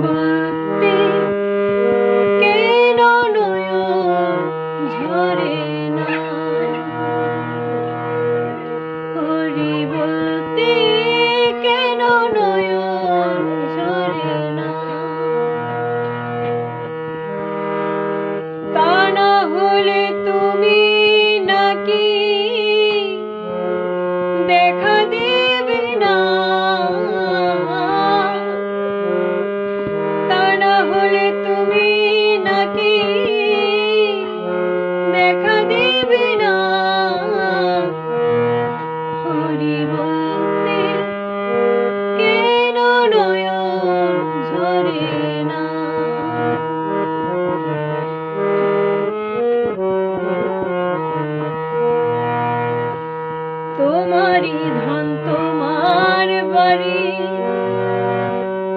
বলতে কেন নয়ন ঝরে না, হরি বলতে কেন নয়ন ঝরে না। তা না হলে তুমি নাকি দেখা দেবে না, তা না হলে তুমি নাকি দেখা দেবে না। হরি বলতে কেন নয়ন ঝরে না। তোমারি ধন তোমার বাড়ি,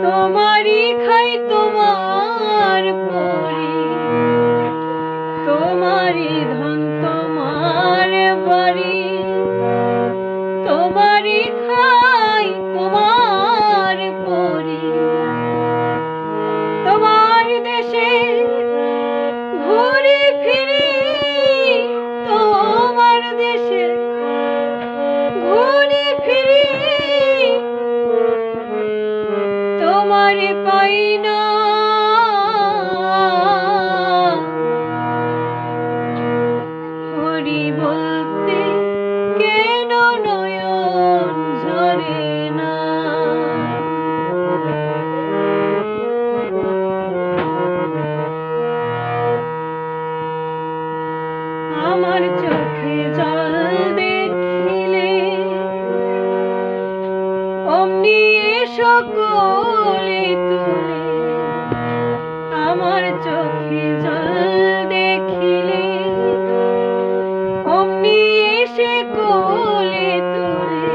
তোমারি খাই তোমার পরি, তোমারি ধন তোমার বাড়ি, তোমারি খাই তোমার পরি। তোমার দেশে ঘুরে ফিরি, তোমার দেশে ঘুরে ফিরি, তোমারে পাই না। হরি বলতে কেন নয়ন ঝরে না। আমার চোখে জল দেখিলে অমনি সকলে তুলে, আমার চোখে জল দেখিলে অমনি এসে কোলে তুলে।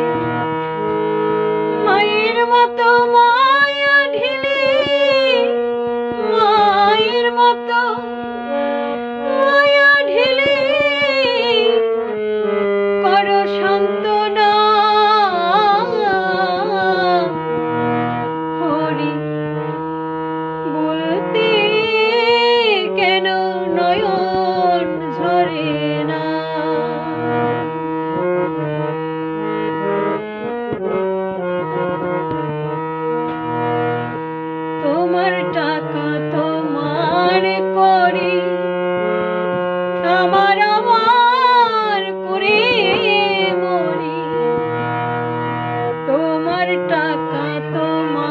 মায়ের মতো মা